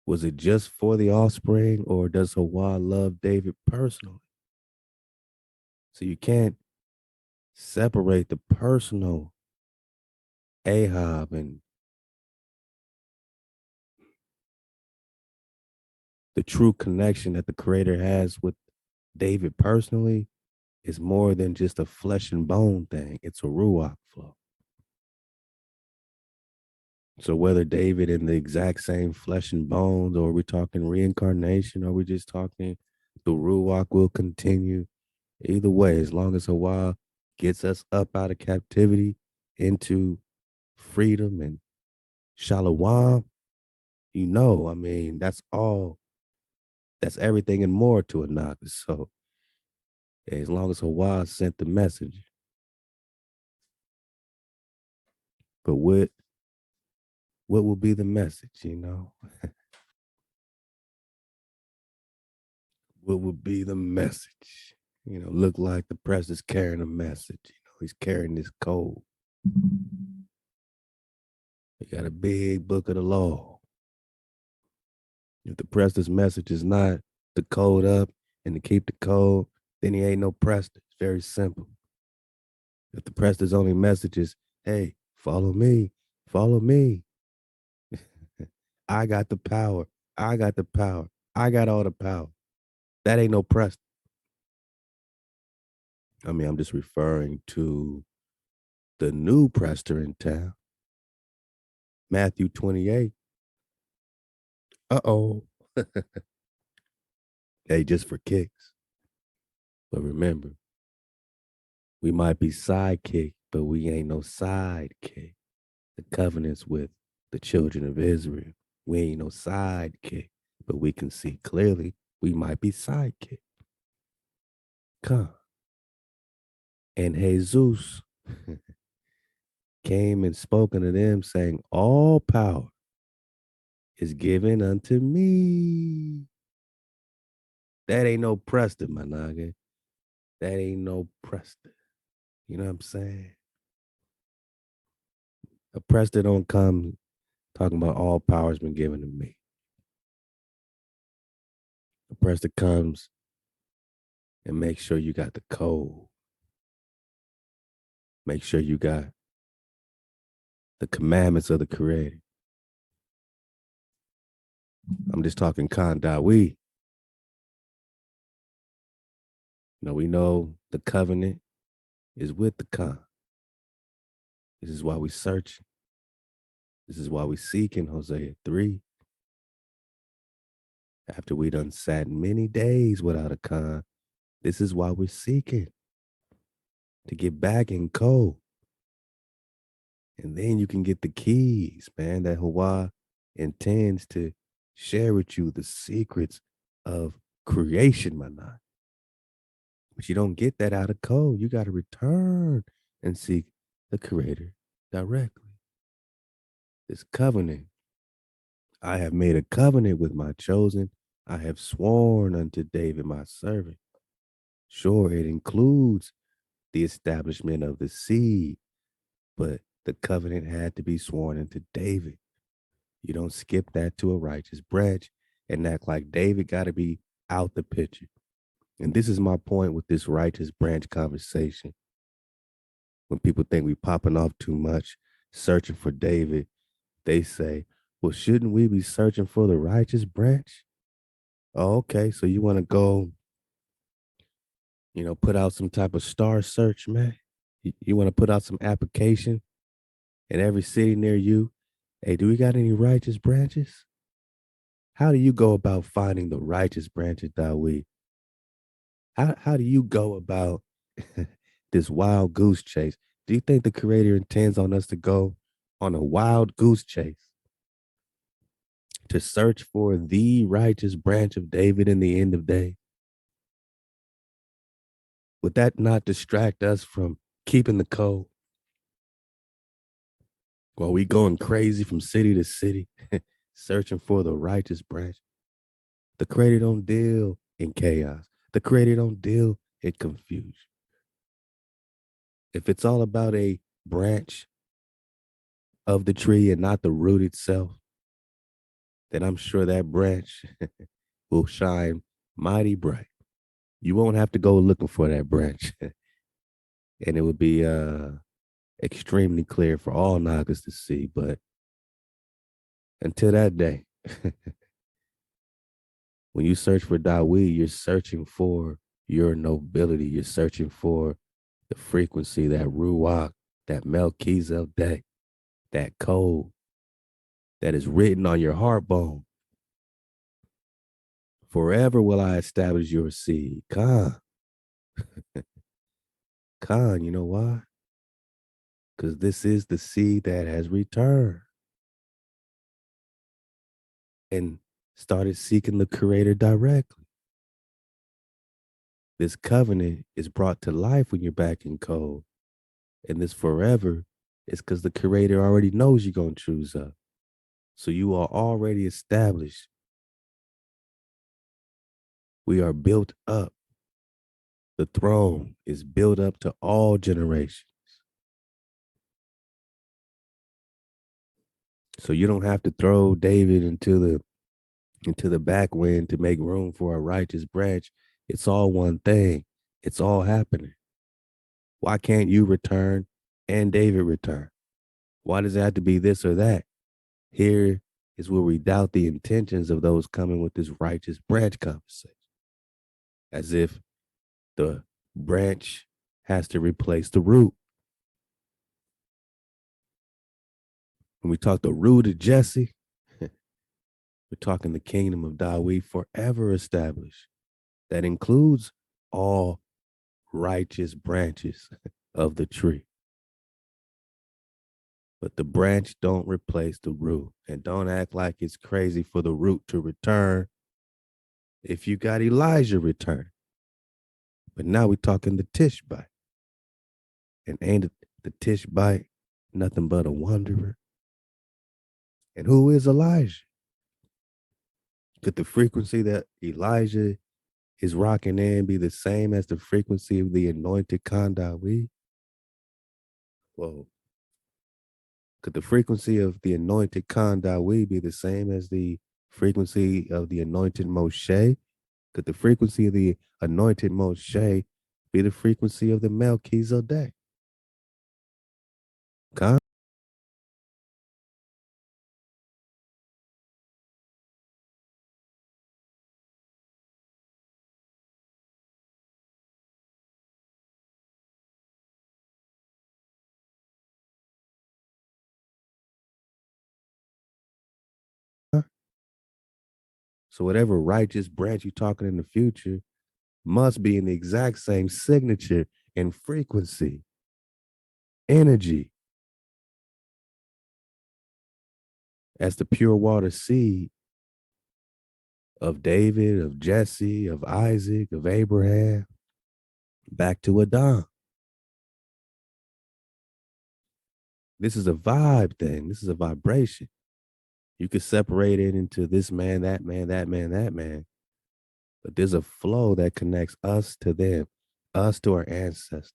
Was it just for the offspring, or does HaWah love David personally? So you can't separate the personal Ahab and the true connection that the creator has with David personally is more than just a flesh and bone thing. It's a ruach flow. So whether David in the exact same flesh and bones, or we're talking reincarnation, or we're just talking the ruach will continue. Either way, as long as Hawa gets us up out of captivity into freedom and shalom, I mean, that's all. That's everything and more to a Naga. So as long as Hawa sent the message, but what will be the message? What would be the message? Look like the president's carrying a message. He's carrying this code. He got a big book of the law. If the president's message is not to code up and to keep the code, then he ain't no president. It's very simple. If the president's only message is, hey, follow me. I got the power. I got the power. I got all the power. That ain't no president. I mean, I'm just referring to the new Prester in town, Matthew 28. Uh-oh. Hey, just for kicks. But remember, we might be sidekick, but we ain't no sidekick. The covenants with the children of Israel. We ain't no sidekick, but we can see clearly we might be sidekick. Come. And Jesus came and spoken to them, saying, all power is given unto me. That ain't no Preston, my nigga. That ain't no Preston. You know what I'm saying? A Preston don't come talking about all power's been given to me. A Preston comes and makes sure you got the code. Make sure you got the commandments of the Creator. I'm just talking Khandawi. We know the covenant is with the Khan. This is why we searching. This is why we seeking Hosea 3. After we done sat many days without a Khan, this is why we're seeking to get back in code. And then you can get the keys, man, that Hawa intends to share with you the secrets of creation, my man. But you don't get that out of code. You got to return and seek the Creator directly. This covenant, I have made a covenant with my chosen. I have sworn unto David, my servant. Sure, it includes the establishment of the seed, but the covenant had to be sworn unto David. You don't skip that to a righteous branch and act like David got to be out the picture. And this is my point with this righteous branch conversation. When people think we popping off too much, searching for David, they say, well, shouldn't we be searching for the righteous branch? Oh, okay. So you want to go, put out some type of star search, man? You want to put out some application in every city near you? Hey, do we got any righteous branches? How do you go about finding the righteous branches, Dawid? How do you go about this wild goose chase? Do you think the Creator intends on us to go on a wild goose chase to search for the righteous branch of David in the end of day? Would that not distract us from keeping the code? While we going crazy from city to city, searching for the righteous branch. The Creator don't deal in chaos. The Creator don't deal in confusion. If it's all about a branch of the tree and not the root itself, then I'm sure that branch will shine mighty bright. You won't have to go looking for that branch. And it would be extremely clear for all Nagas to see. But until that day, when you search for Dawi, you're searching for your nobility. You're searching for the frequency, that Ruach, that Melchizedek, that code that is written on your heart bone. Forever will I establish your seed. Khan, Khan, you know why? Because this is the seed that has returned and started seeking the Creator directly. This covenant is brought to life when you're back in code. And this forever is because the Creator already knows you're going to choose up. So you are already established. We are built up. The throne is built up to all generations. So you don't have to throw David into the back wind to make room for a righteous branch. It's all one thing. It's all happening. Why can't you return and David return? Why does it have to be this or that? Here is where we doubt the intentions of those coming with this righteous branch conversation. As if the branch has to replace the root. When we talk the root of Jesse, we're talking the kingdom of Dawi forever established. That includes all righteous branches of the tree. But the branch don't replace the root. And don't act like it's crazy for the root to return if you got Elijah return. But now we're talking the Tishbite. And ain't the Tishbite nothing but a wanderer? And who is Elijah? Could the frequency that Elijah is rocking in be the same as the frequency of the anointed Kandawi? Whoa. Could the frequency of the anointed Kandawi be the same as the frequency of the anointed Moshe? Could the frequency of the anointed Moshe be the frequency of the Melchizedek? Khan? So whatever righteous branch you're talking in the future must be in the exact same signature and frequency, energy as the pure water seed of David, of Jesse, of Isaac, of Abraham, back to Adam. This is a vibe thing. This is a vibration. You could separate it into this man, that man, that man, that man. But there's a flow that connects us to them, us to our ancestors.